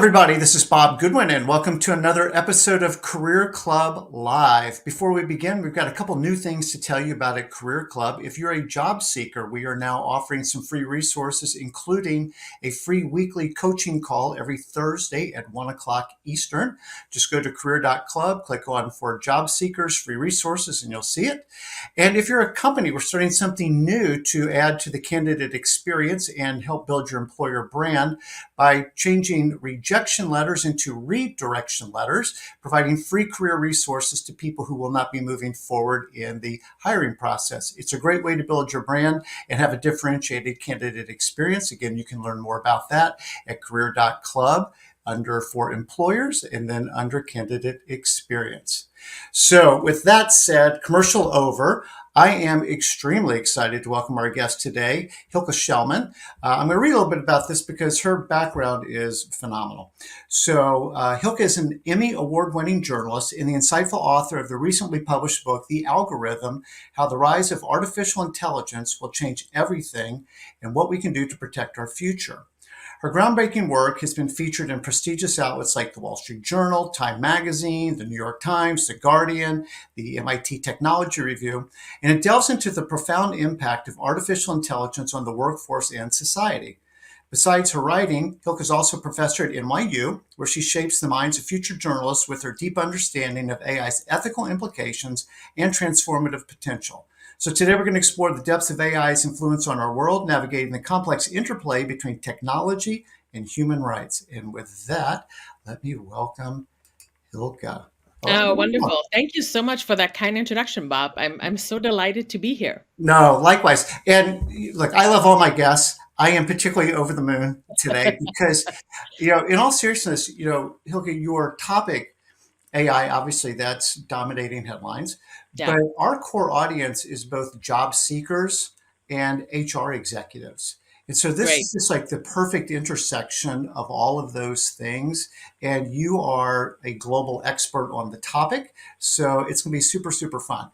everybody. This is Bob Goodwin, and welcome to another episode of Career Club Live. Before we begin, we've got a couple new things to tell you about at Career Club. If you're a job seeker, we are now offering some free resources, including a free weekly coaching call every Thursday at 1 o'clock Eastern. Just go to career.club, click on for job seekers, free resources, and you'll see it. And if you're a company, we're starting something new to add to the candidate experience and help build your employer brand by changing rejection letters into redirection letters, providing free career resources to people who will not be moving forward in the hiring process. It's a great way to build your brand and have a differentiated candidate experience. Again, you can learn more about that at career.club under for employers and then under candidate experience. So with that said, commercial over. I am extremely excited to welcome our guest today, Hilke Schellmann. I'm going to read a little bit about this because her background is phenomenal. So Hilke is an Emmy Award-winning journalist and the insightful author of the recently published book, The Algorithm: How the Rise of Artificial Intelligence Will Change Everything and What We Can Do to Protect Our Future. Her groundbreaking work has been featured in prestigious outlets like the Wall Street Journal, Time Magazine, the New York Times, The Guardian, the MIT Technology Review, and it delves into the profound impact of artificial intelligence on the workforce and society. Besides her writing, Hilke is also a professor at NYU, where she shapes the minds of future journalists with her deep understanding of AI's ethical implications and transformative potential. So today we're going to explore the depths of AI's influence on our world, navigating the complex interplay between technology and human rights. And with that, let me welcome Hilke. Oh, wonderful. Thank you so much for that kind introduction, Bob. I'm so delighted to be here. No, likewise. And look, I love all my guests. I am particularly over the moon today because, in all seriousness, Hilke, your topic, AI, obviously that's dominating headlines, Yeah, but our core audience is both job seekers and HR executives. And so this great. is just like the perfect intersection of all of those things. And you are a global expert on the topic. So it's going to be super, super fun.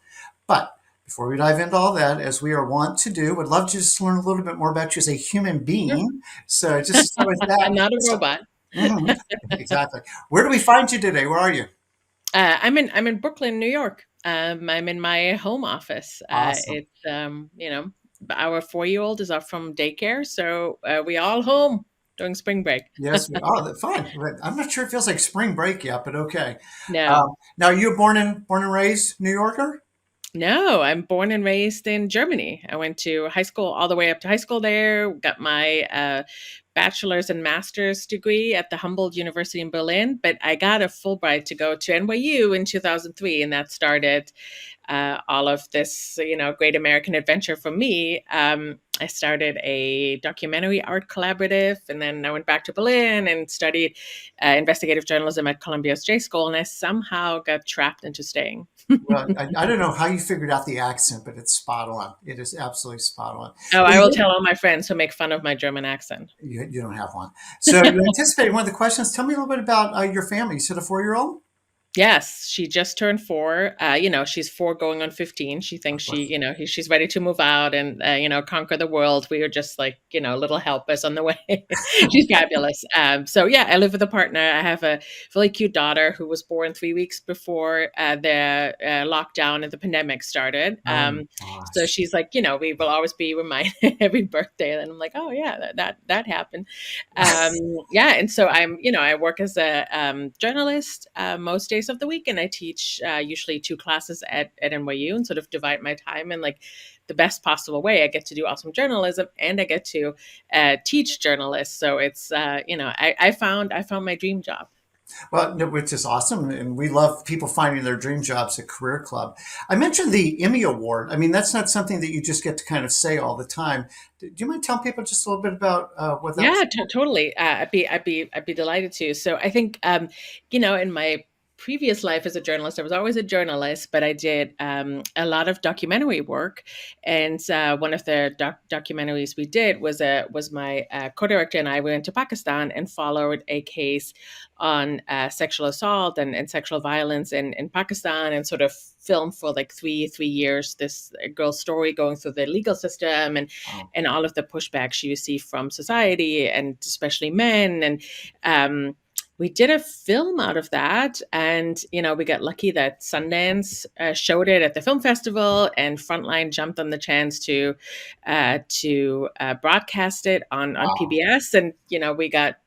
But before we dive into all that, as we are wont to do, would love to just learn a little bit more about you as a human Sure. being. So just to start with that. I'm not a So, robot. mhm, exactly. Where do we find you today? Where are you? I'm in Brooklyn, New York. I'm in my home office. Awesome. It's our 4-year-old is off from daycare, so we all home during spring break. Yes. Fine. I'm not sure it feels like spring break yet, but okay. No, Now, you were born and raised New Yorker? no, I'm born and raised in Germany. I went to high school all the way up to high school there, got my bachelor's and master's degree at the Humboldt University in Berlin, but I got a Fulbright to go to NYU in 2003, and that started all of this, great American adventure for me. I started a documentary art collaborative, and then I went back to Berlin and studied investigative journalism at Columbia's J School, and I somehow got trapped into staying. Well, I don't know how you figured out the accent, but it's spot on. It is absolutely spot on. Oh, Well, I will tell all my friends who make fun of my German accent. you don't have one. So you anticipated one of the questions. Tell me a little bit about your family. You said a 4-year-old? Yes, she just turned 4. She's 4 going on 15. She thinks she's ready to move out and, conquer the world. We are just like, little helpers on the way. She's fabulous. So yeah, I live with a partner. I have a really cute daughter who was born 3 weeks before the lockdown and the pandemic started. Oh my So gosh. she's like, we will always be reminded every birthday. And I'm like, oh yeah, that happened. Um, yeah, and so I work as a journalist most days of the week, and I teach usually 2 classes at NYU, and sort of divide my time in like the best possible way. I get to do awesome journalism, and I get to teach journalists. So it's I found my dream job. Well, no, which is awesome. And we love people finding their dream jobs at Career Club. I mentioned the Emmy Award. I mean, that's not something that you just get to kind of say all the time. Do you mind telling people just a little bit about what that was? Yeah, totally. I'd be delighted to. So I think, in my previous life as a journalist, I was always a journalist, but I did a lot of documentary work. And one of the documentaries we did was my co-director and I went to Pakistan and followed a case on sexual assault and sexual violence in Pakistan, and sort of filmed for like three years this girl's story going through the legal system Oh, and all of the pushback she received from society and especially men. And we did a film out of that, and we got lucky that Sundance showed it at the film festival, and Frontline jumped on the chance to broadcast it on Wow. PBS, and we got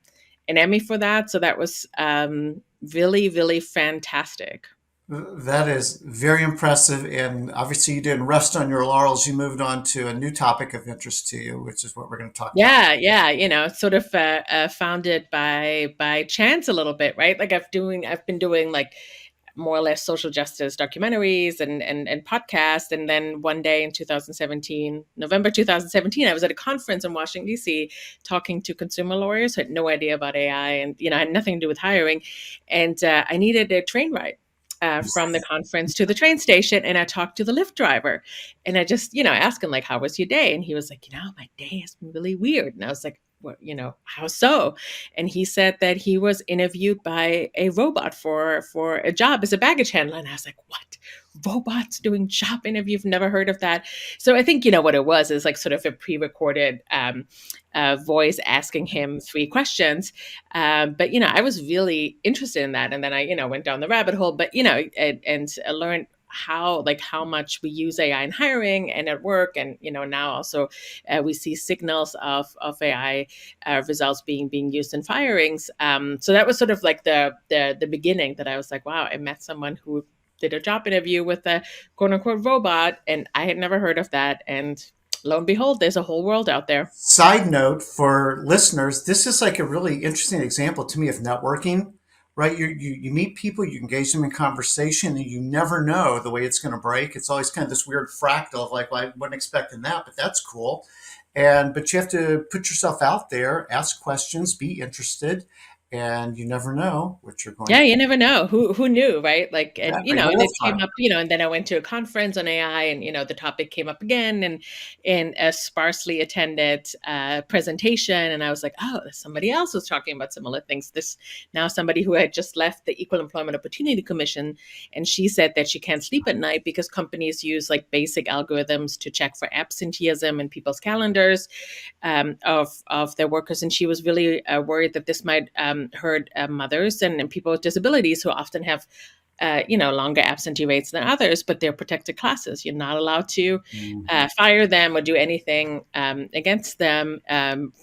an Emmy for that. So that was really, really fantastic. That is very impressive. And obviously, you didn't rest on your laurels. You moved on to a new topic of interest to you, which is what we're going to talk about. Yeah, yeah, sort of founded by chance a little bit, right? Like I've been doing like more or less social justice documentaries and podcasts. And then one day in 2017, November 2017, I was at a conference in Washington, D.C., talking to consumer lawyers who had no idea about AI and, had nothing to do with hiring. And I needed a train ride. From the conference to the train station, and I talked to the Lyft driver, and I just asked him like, how was your day? And he was like, my day has been really weird. And I was like, what, how so? And he said that he was interviewed by a robot for a job as a baggage handler. And I was like, what? Robots doing job interview? I've never heard of that. So I think what it was is like sort of a pre-recorded voice asking him three questions. But I was really interested in that, and then I went down the rabbit hole. But and I learned how much we use AI in hiring and at work, and now also we see signals of AI results being used in firings. So that was sort of like the beginning that I was like, wow, I met someone who did a job interview with a quote unquote robot, and I had never heard of that. And lo and behold, there's a whole world out there. Side note for listeners, this is like a really interesting example to me of networking, right? You meet people, you engage them in conversation, and you never know the way it's going to break. It's always kind of this weird fractal of like, well, I wasn't expecting that, but that's cool. But you have to put yourself out there, ask questions, be interested, and you never know what you're going Yeah, to. you never know. Who knew, right? Like, and Exactly. Well, and it that's came fun. up, and then I went to a conference on AI, and the topic came up again, and in a sparsely attended presentation, and I was like, oh, somebody else was talking about similar things. This now somebody who had just left the Equal Employment Opportunity Commission, and she said that she can't sleep at night because companies use like basic algorithms to check for absenteeism in people's calendars of their workers, and she was really worried that this might hurt mothers and people with disabilities who often have longer absentee rates than others, but they're protected classes. You're not allowed to Mhm. fire them or do anything against them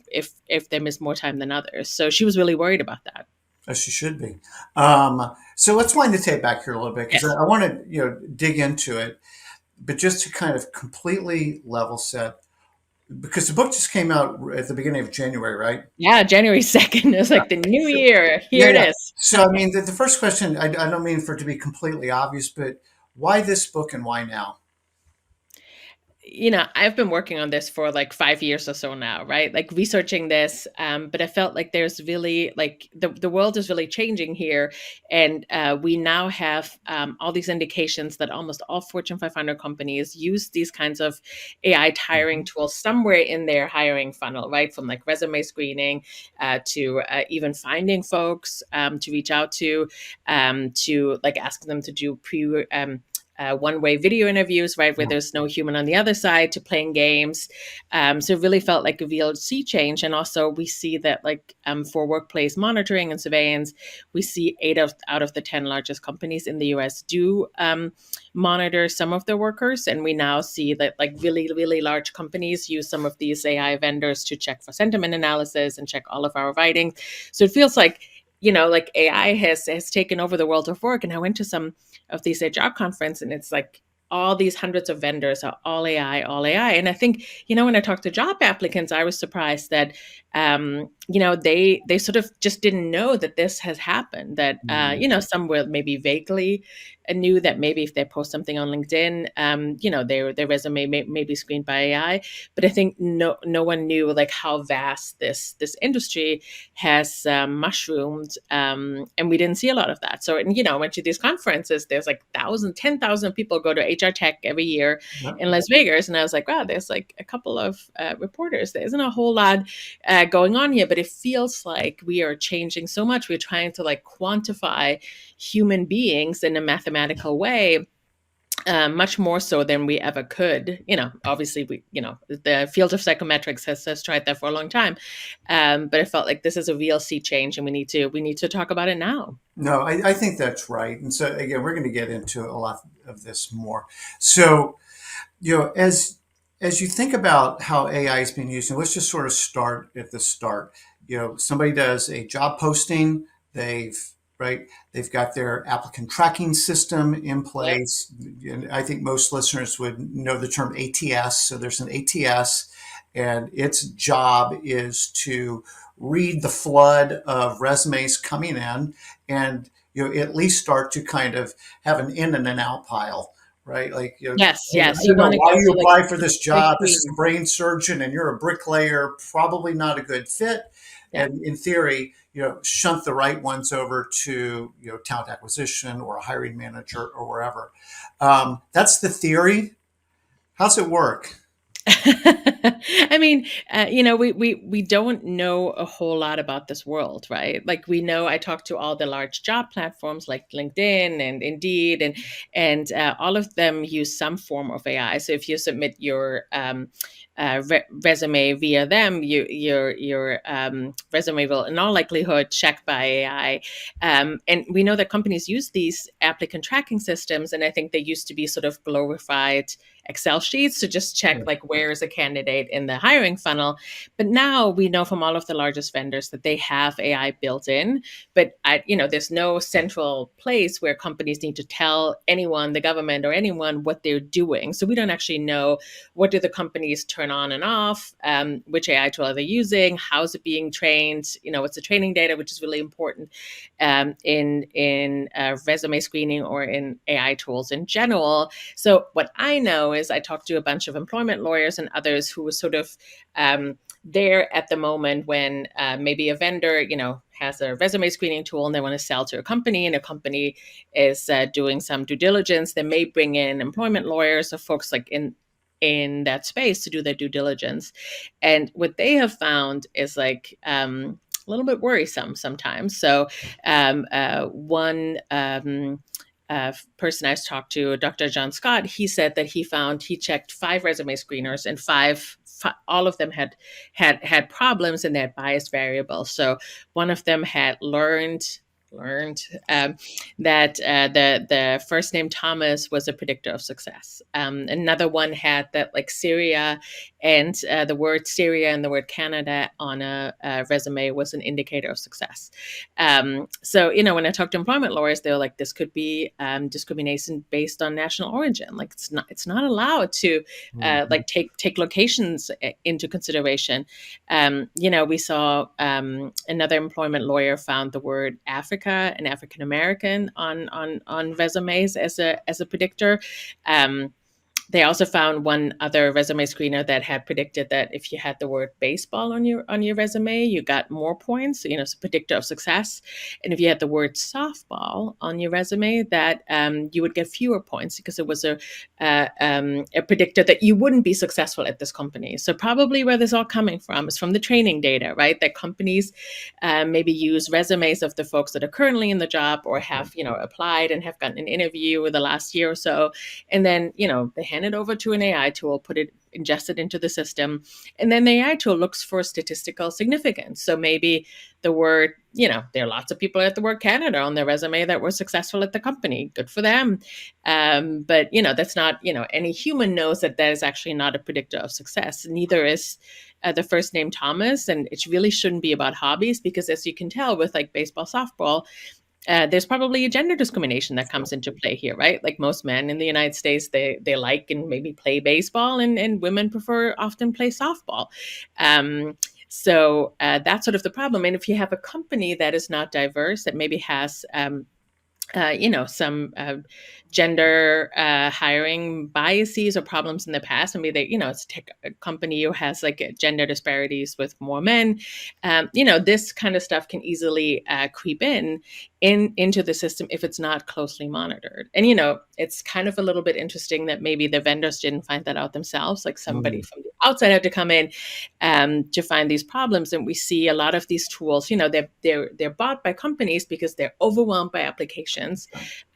if they miss more time than others. So she was really worried about that. As she should be. So let's wind the tape back here a little bit because Yes. I want to, dig into it, but just to kind of completely level set, because the book just came out at the beginning of January, right? Yeah, January 2nd is like the new So, year. Here yeah, it yeah. is. So, I mean, the first question, I don't mean for it to be completely obvious, but why this book and why now? I've been working on this for like 5 years or so now, right? Like researching this. But I felt like there's really like the world is really changing here. And we now have all these indications that almost all Fortune 500 companies use these kinds of AI hiring Mhm. tools somewhere in their hiring funnel, right? From like resume screening to even finding folks to reach out to like asking them to do one-way video interviews, right, where Yeah. there's no human on the other side, to playing games. So it really felt like a real sea change. And also we see that like for workplace monitoring and surveillance, we see out of the 10 largest companies in the US do monitor some of their workers. And we now see that like really, really large companies use some of these AI vendors to check for sentiment analysis and check all of our writing. So it feels like like AI has taken over the world of work. And I went to some of these job conference, and it's like all these hundreds of vendors are all AI, all AI. And I think, when I talked to job applicants, I was surprised that, they sort of just didn't know that this has happened, that, Mm. some will maybe vaguely knew that maybe if they post something on LinkedIn, their resume may be screened by AI. But I think no one knew like how vast this industry has mushroomed, and we didn't see a lot of that. So, and I went to these conferences. There's like 10,000 people go to HR Tech every year Yeah. in Las Vegas, and I was like, wow, there's like a couple of reporters. There isn't a whole lot going on here, but it feels like we are changing so much. We're trying to like quantify human beings in a mathematical way, much more so than we ever could. Obviously, the field of psychometrics has tried that for a long time, but it felt like this is a real sea change, and we need to talk about it now. No, I think that's right. And so again, we're going to get into a lot of this more. So, as you think about how AI is being used, and let's just sort of start at the start. Somebody does a job posting, they've right, they've got their applicant tracking system in Yep. place. And I think most listeners would know the term ATS. So there's an ATS, and its job is to read the flood of resumes coming in and at least start to kind of have an in and an out pile, right? Like, Yes, I yes. don't You know want to why get you to like apply for this job. This is a pre-screen. brain surgeon and you're a bricklayer, probably not a good fit. Yeah. And in theory, shunt the right ones over to, talent acquisition or a hiring manager or wherever. That's the theory. How's it work? I mean, we don't know a whole lot about this world, right? Like we know, I talked to all the large job platforms like LinkedIn and Indeed, and all of them use some form of AI. So if you submit your resume via them, your resume will in all likelihood checked by AI. And we know that companies use these applicant tracking systems, and I think they used to be sort of glorified Excel sheets to just check Yeah. like where is a candidate in the hiring funnel. But now we know from all of the largest vendors that they have AI built in. But there's no central place where companies need to tell anyone, the government or anyone, what they're doing. So we don't actually know what do the companies turn on and off, which AI tool are they using, how is it being trained, what's the training data, which is really important in resume screening or in AI tools in general. So what I know is I talked to a bunch of employment lawyers and others who were sort of there at the moment when maybe a vendor, has a resume screening tool and they want to sell to a company, and a company is doing some due diligence. They may bring in employment lawyers or folks like in that space to do their due diligence. And what they have found is like a little bit worrisome sometimes. So one person I talked to, Dr. John Scott, he said that he checked 5 resume screeners, and all of them had problems in their bias variables. So one of them had learned that the first name Thomas was a predictor of success. Another one had that like Syria and the word Syria and the word Canada on a resume was an indicator of success. So when I talk to employment lawyers, they're like, this could be discrimination based on national origin. Like it's not allowed to Mhm. like take locations into consideration. We saw another employment lawyer found the word Africa and African American on resumes as a predictor. They also found one other resume screener that had predicted that if you had the word baseball on your resume, you got more points. It's a predictor of success. And if you had the word softball on your resume, that you would get fewer points because it was a predictor that you wouldn't be successful at this company. So probably where this all coming from is from the training data, right? That companies maybe use resumes of the folks that are currently in the job or have applied and have gotten an interview in the last year or so, and then they hand it over to an AI tool, ingest it into the system, and then the AI tool looks for statistical significance. So maybe the word, there are lots of people at the word Canada on their resume that were successful at the company. Good for them. But that's not, any human knows that is actually not a predictor of success. Neither is the first name Thomas, and it really shouldn't be about hobbies, because as you can tell with like baseball, softball, there's probably a gender discrimination that comes into play here, right? Like most men in the United States, they like and maybe play baseball, and women prefer often play softball. So that's sort of the problem. And if you have a company that is not diverse, that maybe has some gender hiring biases or problems in the past. Maybe it's a tech company who has like gender disparities with more men. This kind of stuff can easily creep into the system if it's not closely monitored. And it's kind of a little bit interesting that maybe the vendors didn't find that out themselves. Like somebody Mhm. from the outside have to come in to find these problems. And we see a lot of these tools, they're bought by companies because they're overwhelmed by applications.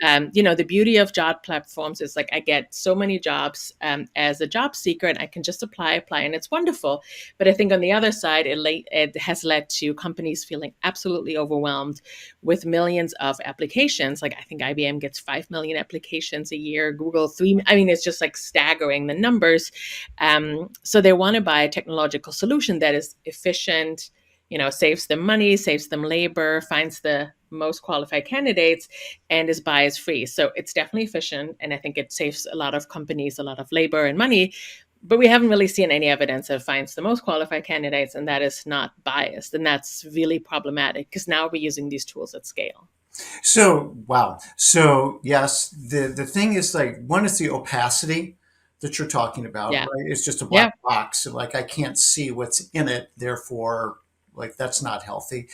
The beauty of job platforms is like I get so many jobs as a job seeker, and I can just apply, and it's wonderful. But I think on the other side, it has led to companies feeling absolutely overwhelmed with millions of applications. Like I think IBM gets 5 million applications a year, Google 3. I mean, it's just like staggering the numbers. So they want to buy a technological solution that is efficient, saves them money, saves them labor, finds the most qualified candidates, and is bias free. So it's definitely efficient. And I think it saves a lot of companies a lot of labor and money. But we haven't really seen any evidence that finds the most qualified candidates, and that is not biased. And that's really problematic because now we're using these tools at scale. So, wow. So, yes, the thing is like one is the opacity that you're talking about, Yeah. right? It's just a black Yeah. box. So, like I can't see what's in it, therefore, like that's not healthy.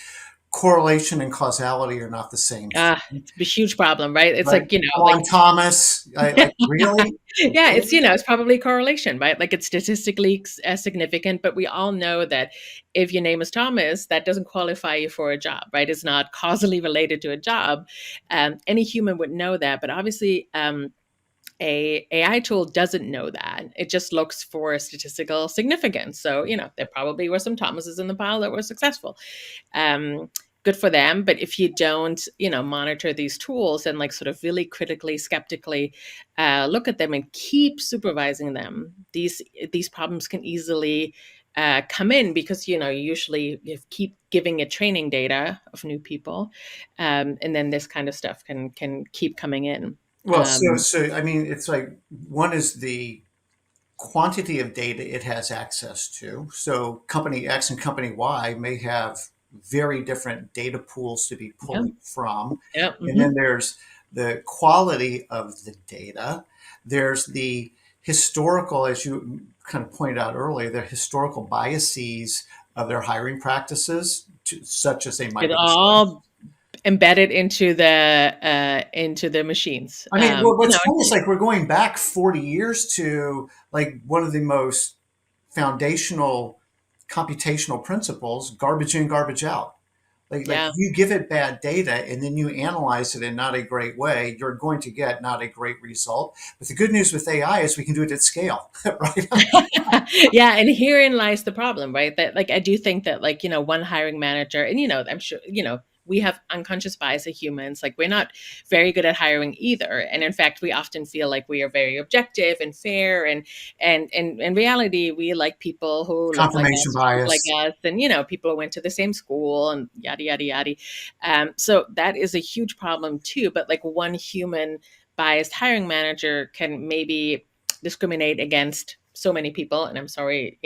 Correlation and causality are not the same thing, It's a huge problem, right? It's right? like, Come like on, Thomas. Like really? yeah, it's Really? it's probably correlation, right? Like it's statistically significant, but we all know that if your name is Thomas, that doesn't qualify you for a job, right? It's not causally related to a job. Any human would know that, but obviously, a AI tool doesn't know that. It just looks for statistical significance. So there probably were some Thomases in the pile that were successful. Good for them. But if you don't, monitor these tools and like sort of really critically, skeptically look at them and keep supervising them, these problems can easily come in because usually you keep giving it training data of new people, and then this kind of stuff can keep coming in. Well, so I mean, it's like one is the quantity of data it has access to. So company X and company Y may have very different data pools to be Yeah, pulling from. yeah, And then there's the quality of the data. There's the historical, as you kind of pointed out earlier, the historical biases of their hiring practices, such as they might it's have. all embedded into the machines. I mean, well, what's funny is like we're going back 40 years to like one of the most foundational computational principles, garbage in, garbage out. Like Yeah. you give it bad data and then you analyze it in not a great way, you're going to get not a great result. But the good news with AI is we can do it at scale, right? Yeah, and herein lies the problem, right? That like I do think that like, one hiring manager, and I'm sure, we have unconscious bias as humans. Like we're not very good at hiring either. And in fact, we often feel like we are very objective and fair. And in reality, we like people who look like Confirmation us, speak like bias. us, and people who went to the same school and yada yada yada. So that is a huge problem too. But like one human biased hiring manager can maybe discriminate against so many people, and I'm sorry,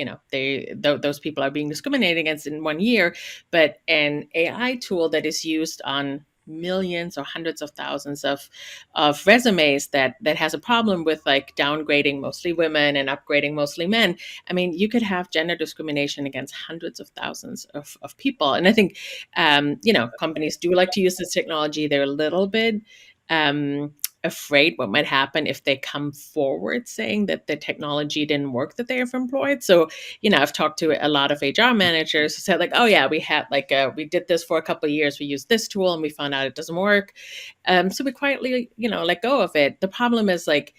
those people are being discriminated against in 1 year. But an AI tool that is used on millions or hundreds of thousands of resumes that has a problem with like downgrading mostly women and upgrading mostly men. I mean, you could have gender discrimination against hundreds of thousands of people. And I think companies do like to use this technology. They're a little bit afraid what might happen if they come forward saying that the technology didn't work that they have employed. So, I've talked to a lot of HR managers who said like, oh yeah, we had like, we did this for a couple of years. We used this tool and we found out it doesn't work. So we quietly, let go of it. The problem is like,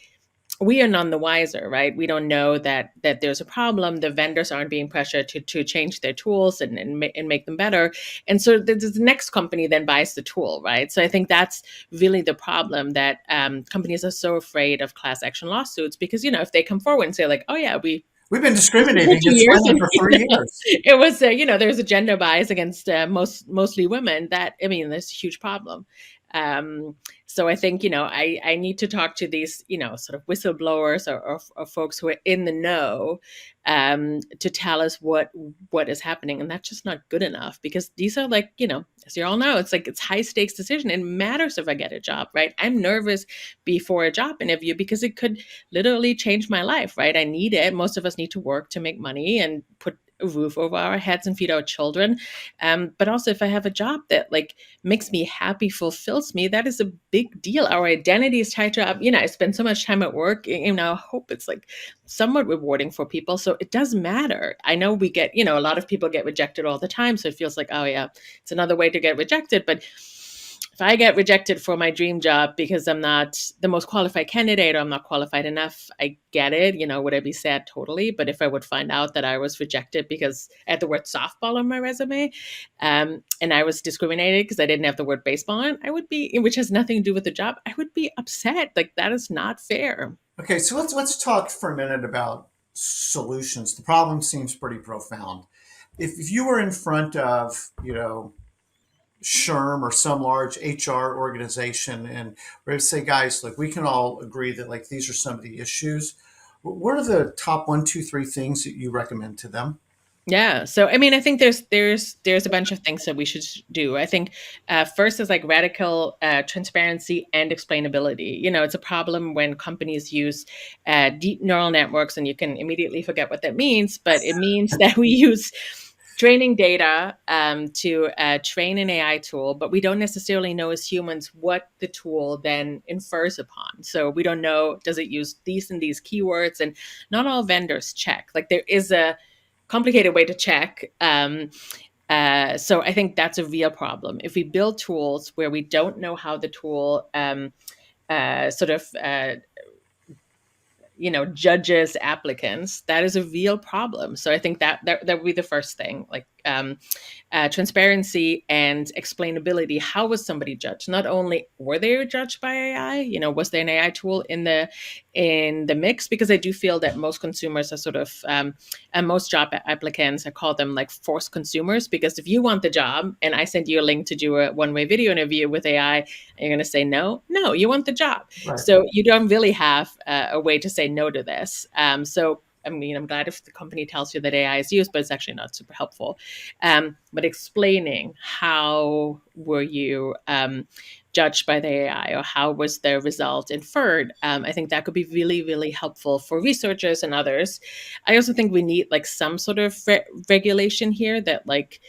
we are none the wiser, right? We don't know that there's a problem. The vendors aren't being pressured to change their tools and make them better. And so the next company then buys the tool, right? So I think that's really the problem, that companies are so afraid of class action lawsuits because, if they come forward and say like, oh yeah, We've been this was for discriminating 2 years, against women and for 3 years. it was there's a gender bias against mostly women. That, I mean, there's a huge problem. So I think I need to talk to these sort of whistleblowers or folks who are in the know to tell us what is happening, and that's just not good enough because these are like as you all know, it's like it's high stakes decision. It matters if I get a job, right? I'm nervous before a job interview because it could literally change my life, right? I need it. Most of us need to work to make money and put a roof over our heads and feed our children. But also, if I have a job that like makes me happy, fulfills me, that is a big deal. Our identity is tied to, I spend so much time at work, and I hope it's like somewhat rewarding for people. So it does matter. I know we get, a lot of people get rejected all the time. So it feels like, oh yeah, it's another way to get rejected. But if I get rejected for my dream job because I'm not the most qualified candidate or I'm not qualified enough, I get it. Would I be sad? Totally. But if I would find out that I was rejected because I had the word softball on my resume, and I was discriminated because I didn't have the word baseball on, I would be, which has nothing to do with the job, I would be upset. Like, that is not fair. Okay, so let's talk for a minute about solutions. The problem seems pretty profound. If you were in front of, SHRM or some large HR organization, and we're going to say, guys, like we can all agree that like these are some of the issues. What are the top one, two, three things that you recommend to them? Yeah. So I mean, I think there's a bunch of things that we should do. I think first is like radical transparency and explainability. It's a problem when companies use deep neural networks, and you can immediately forget what that means. But it means that we use training data to train an AI tool, but we don't necessarily know as humans what the tool then infers upon. So we don't know, does it use these and these keywords? And not all vendors check. Like, there is a complicated way to check. So I think that's a real problem. If we build tools where we don't know how the tool sort of judges applicants, that is a real problem. So I think that would be the first thing, like transparency and explainability. How was somebody judged? Not only were they judged by AI, was there an AI tool in the mix? Because I do feel that most consumers are sort of, and most job applicants, I call them like forced consumers, because if you want the job and I send you a link to do a one-way video interview with AI, you're going to say no, you want the job. Right. So you don't really have a way to say no to this. So I mean, I'm glad if the company tells you that AI is used, but it's actually not super helpful. But explaining how were you judged by the AI, or how was the result inferred, I think that could be really, really helpful for researchers and others. I also think we need like some sort of regulation here that like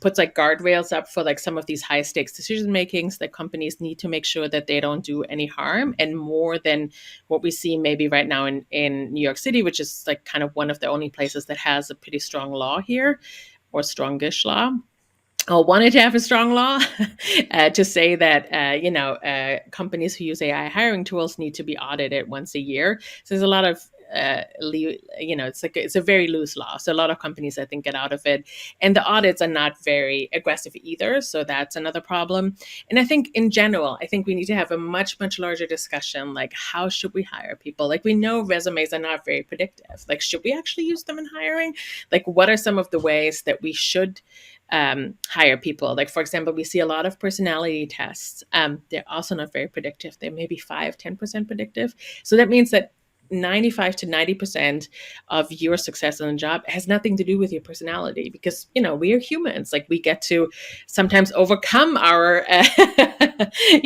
puts like guardrails up for like some of these high stakes decision makings that companies need to make sure that they don't do any harm. And more than what we see maybe right now in New York City, which is like kind of one of the only places that has a pretty strong law here, or strongish law, or wanted to have a strong law to say that companies who use AI hiring tools need to be audited once a year. So there's a lot of it's a very loose law. So a lot of companies, I think, get out of it. And the audits are not very aggressive either. So that's another problem. And I think in general, I think we need to have a much, much larger discussion. Like, how should we hire people? Like, we know resumes are not very predictive. Like, should we actually use them in hiring? Like, what are some of the ways that we should hire people? Like, for example, we see a lot of personality tests. They're also not very predictive. They may be 5-10% predictive. So that means that 95 to 90% of your success in a job has nothing to do with your personality, because we are humans. Like, we get to sometimes overcome our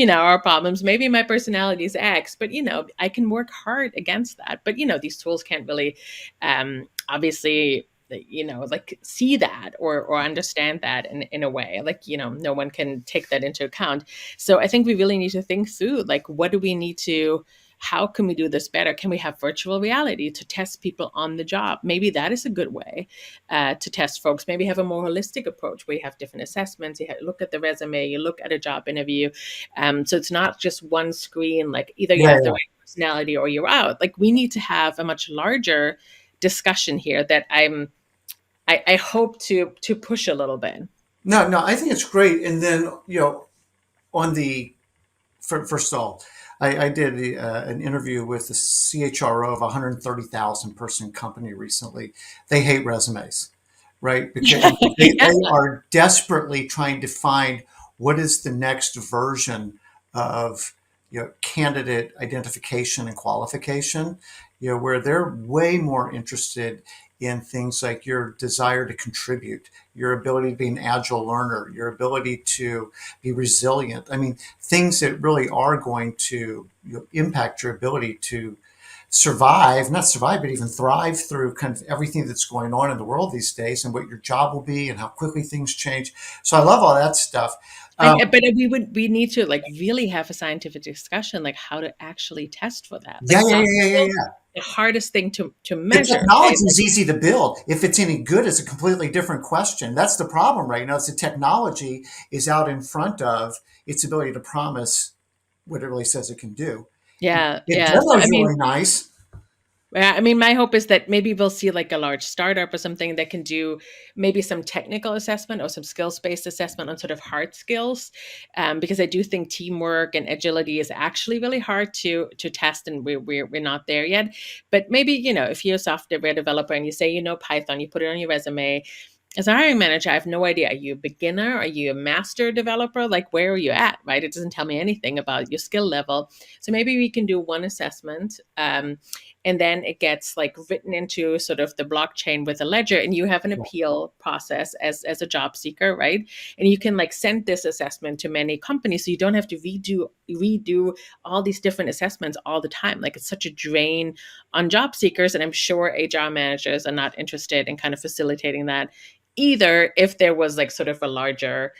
our problems. Maybe my personality is X, but I can work hard against that. But these tools can't really obviously like see that or understand that in a way. Like, no one can take that into account. So I think we really need to think through, like, what do we need to, how can we do this better? Can we have virtual reality to test people on the job? Maybe that is a good way to test folks. Maybe have a more holistic approach where you have different assessments. You look at the resume, you look at a job interview. So it's not just one screen, like either you have the right personality or you're out. Like, we need to have a much larger discussion here that I hope to push a little bit. No, I think it's great. And then, on the first of all, I did an interview with the CHRO of a 130,000 person company recently. They hate resumes, right? Because they are desperately trying to find what is the next version of candidate identification and qualification, where they're way more interested in things like your desire to contribute, your ability to be an agile learner, your ability to be resilient. I mean, things that really are going to impact your ability to survive, not survive, but even thrive through kind of everything that's going on in the world these days and what your job will be and how quickly things change. So I love all that stuff. And Um, but we need to like really have a scientific discussion, like how to actually test for that. yeah, Like yeah, soft yeah, yeah, skills, yeah. the hardest thing to The measure, right? technology is easy to build. If it's any good, it's a completely different question. That's the problem right now. Is the technology is out in front of its ability to promise what it really says it can do. Yeah, It yeah. So demo's I mean, really nice. yeah, I mean, my hope is that maybe we'll see like a large startup or something that can do maybe some technical assessment or some skills-based assessment on sort of hard skills, because I do think teamwork and agility is actually really hard to test, and we're not there yet. But maybe if you're a software developer and you say Python, you put it on your resume. As a hiring manager, I have no idea. Are you a beginner? Are you a master developer? Like, where are you at? Right? It doesn't tell me anything about your skill level. So maybe we can do one assessment. And then it gets like written into sort of the blockchain with a ledger, and you have an appeal process as a job seeker, right? And you can like send this assessment to many companies, so you don't have to redo all these different assessments all the time. Like, it's such a drain on job seekers, and I'm sure HR managers are not interested in kind of facilitating that either, if there was like sort of a larger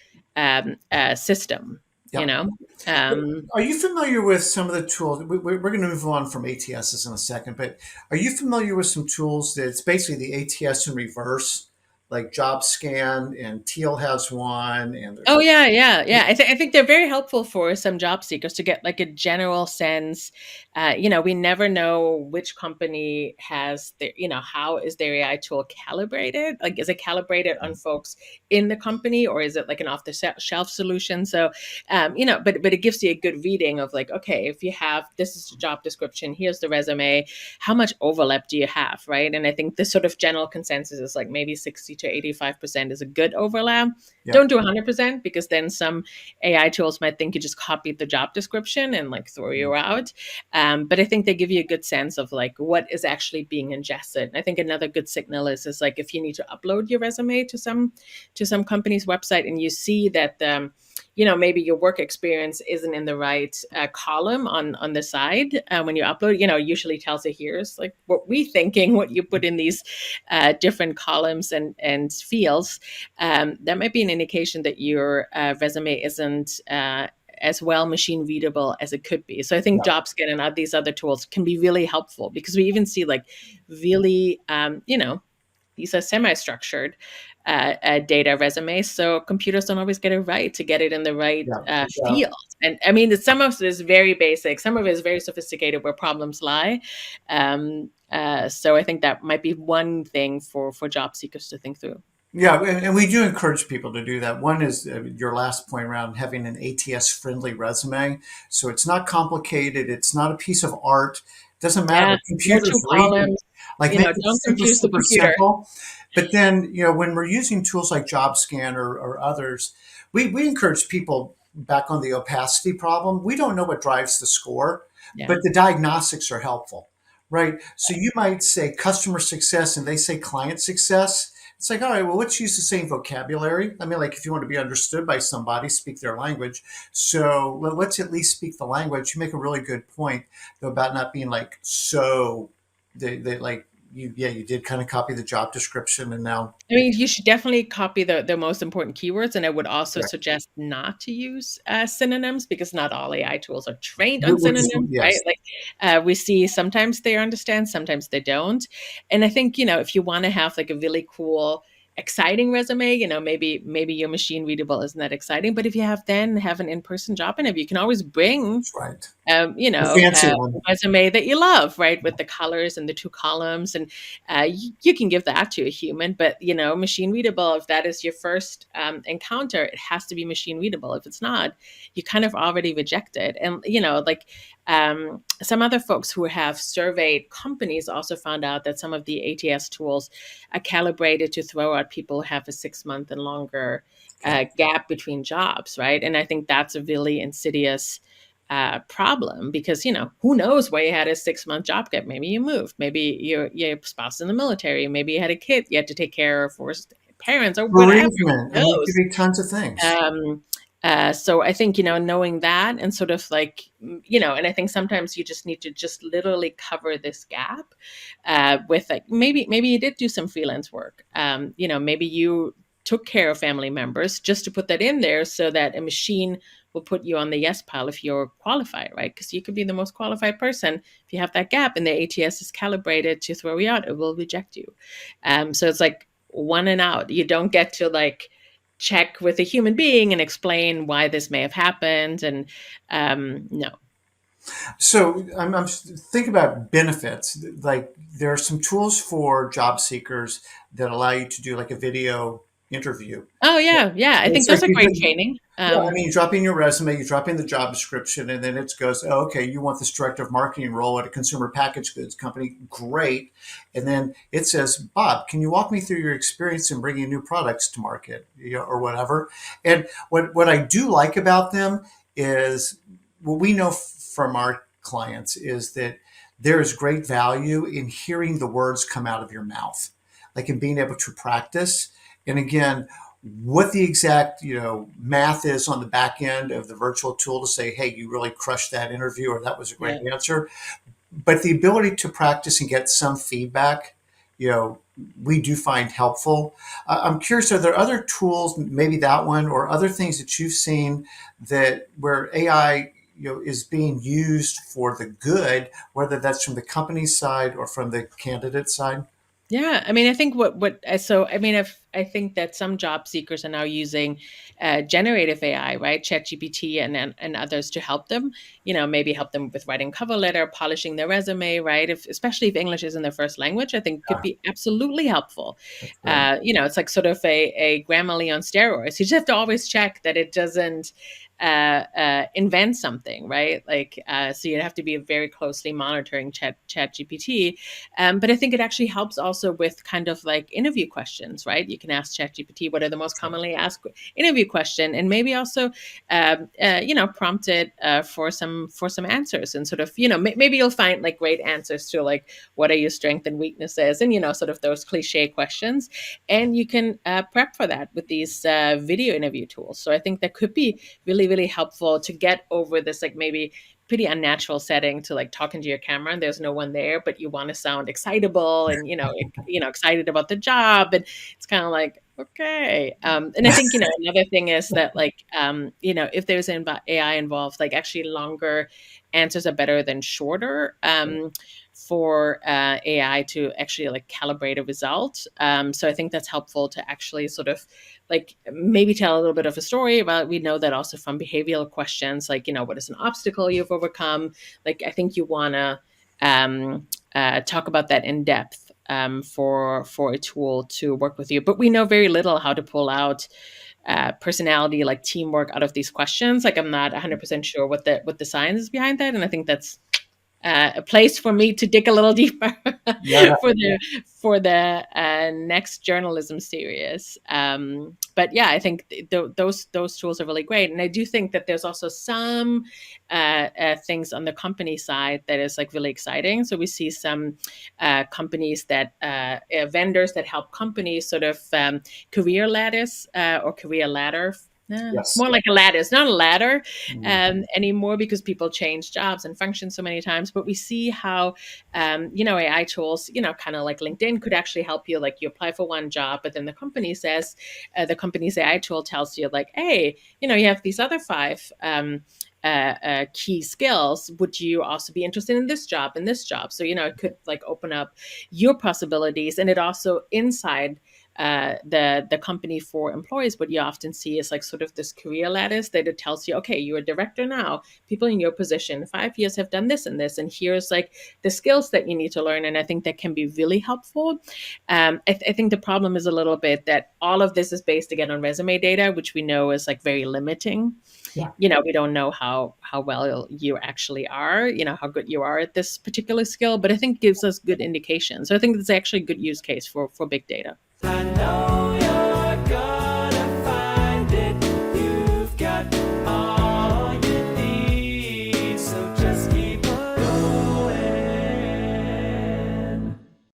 system, you Yep. know. um Are you familiar with some of the tools? We're going to move on from ATSs in a second, but are you familiar with some tools that's basically the ATS in reverse, like Job Scan and Teal has one, and there's Oh yeah, yeah, yeah. I think they're very helpful for some job seekers to get like a general sense. We never know which company has their, how is their AI tool calibrated? Like, is it calibrated on folks in the company, or is it like an off the shelf solution? So, but it gives you a good reading of like, okay, if you have this is the job description, here's the resume, how much overlap do you have, right? And I think this sort of general consensus is like maybe 60 to 85% is a good overlap. yeah, Don't do 100%, because then some AI tools might think you just copied the job description and like throw you out. But I think they give you a good sense of like what is actually being ingested. And I think another good signal is like if you need to upload your resume to some company's website, and you see that maybe your work experience isn't in the right column on the side when you upload. Usually tells you, here's like what we thinking, what you put in these different columns and fields. That might be an indication that your resume isn't as well machine readable as it could be. So I think yeah, JobScan and these other tools can be really helpful, because we even see like really, these are semi-structured data resumes. So computers don't always get it right to get it in the right yeah, yeah. field. And I mean, some of it is very basic, some of it is very sophisticated where problems lie. So I think that might be one thing for job seekers to think through. Yeah, and we do encourage people to do that. One is your last point around having an ATS friendly resume. So it's not complicated, it's not a piece of art. It doesn't Yeah, matter. no two Computers read it. columns. Like make it Don't super, confuse the super computer. simple. But then, when we're using tools like JobScan or others, we encourage people back on the opacity problem. We don't know what drives the score, Yeah. but the diagnostics are helpful, right? So you might say customer success and they say client success. It's like, all right, well, let's use the same vocabulary. I mean, like if you want to be understood by somebody, speak their language. So let's at least speak the language. You make a really good point though, about not being like so they like you did kind of copy the job description and now I mean, you should definitely copy the most important keywords, and I would also yeah, suggest not to use synonyms, because not all AI tools are trained on which is synonyms, right? yes, Like we see sometimes they understand, sometimes they don't. And I think if you want to have like a really cool, exciting resume, maybe your machine readable isn't that exciting, but if you have an in-person job interview, you can always bring that's right. The a fancy one. resume that you love, right, with the colors and the two columns, and you can give that to a human. But machine readable, if that is your first encounter, it has to be machine readable. If it's not, you kind of already reject it. And like some other folks who have surveyed companies also found out that some of the ATS tools are calibrated to throw out people who have a 6 month and longer Okay. gap between jobs, right? And I think that's a really insidious problem, because who knows why you had a 6 month job gap. Maybe you moved, maybe your spouse in the military, maybe you had a kid you had to take care of, or parents, or whatever. Bereavement. Who I mean, it could knows? be tons of things. um, So I think, knowing that and sort of like, and I think sometimes you just need to just literally cover this gap with like, maybe you did do some freelance work. Maybe you took care of family members just to put that in there so that a machine will put you on the yes pile if you're qualified, right? Because you could be the most qualified person. If you have that gap and the ATS is calibrated to throw you out, it will reject you. So it's like one and out. You don't get to like check with a human being and explain why this may have happened. And no. So I'm thinking about benefits. Like there are some tools for job seekers that allow you to do like a video interview. Oh yeah, yeah. I think It's like those are great training. yeah, I mean, you drop in your resume, you drop in the job description, and then it goes, oh, okay, you want this director of marketing role at a consumer packaged goods company. Great. And then it says, Bob, can you walk me through your experience in bringing new products to market, or whatever? And what I do like about them is what we know from our clients is that there is great value in hearing the words come out of your mouth, like in being able to practice. And again, what the exact math is on the back end of the virtual tool to say, hey, you really crushed that interview, or that was a great Yeah. answer. But the ability to practice and get some feedback, you know we do find helpful. I'm curious, are there other tools, maybe that one, or other things that you've seen that where AI is being used for the good, whether that's from the company side or from the candidate side? Yeah, I mean, I think so I mean, if I think that some job seekers are now using generative AI, right, ChatGPT and others to help them, maybe help them with writing cover letter, polishing their resume, right? If especially if English isn't their first language, I think could Yeah, be absolutely helpful. that's great. It's like sort of a Grammarly on steroids. You just have to always check that it doesn't invent something, right? Like, so you'd have to be very closely monitoring ChatGPT. But I think it actually helps also with kind of like interview questions, right? You can ask ChatGPT what are the most commonly asked interview question, and maybe also, prompt it for some answers, and sort of, maybe you'll find like great answers to like what are your strengths and weaknesses, and sort of those cliche questions, and you can prep for that with these video interview tools. So I think that could be really, really helpful to get over this like maybe pretty unnatural setting to like talking to your camera and there's no one there, but you want to sound excitable and excited about the job, and it's kind of like okay. And I think another thing is that like if there's an AI involved, like actually longer answers are better than shorter. For AI to actually like calibrate a result. So I think that's helpful to actually sort of like maybe tell a little bit of a story about. We know that also from behavioral questions, like what is an obstacle you've overcome. Like I think you want to talk about that in depth for a tool to work with you. But we know very little how to pull out personality, like teamwork, out of these questions. Like I'm not 100% sure what the science is behind that, and I think that's a place for me to dig a little deeper Yeah. for the next journalism series. But yeah, I think those tools are really great, and I do think that there's also some things on the company side that is like really exciting. So we see some companies that vendors that help companies sort of career ladders or career ladder. It's Yes. more like a ladder. It's not a ladder Mhm. anymore because people change jobs and functions so many times. But we see how, AI tools, kind of like LinkedIn could actually help you. Like you apply for one job, but then the company says, the company's AI tool tells you like, hey, you have these other five key skills. Would you also be interested in this job and this job? So, it could like open up your possibilities. And it also inside the company for employees, what you often see is like sort of this career lattice that it tells you, okay, you're a director now. People in your position 5 years have done this and this, and here's like the skills that you need to learn. And I think that can be really helpful. I think the problem is a little bit that all of this is based again on resume data, which we know is like very limiting. Yeah. We don't know how well you actually are, how good you are at this particular skill, but I think gives us good indication. So I think it's actually a good use case for big data. I know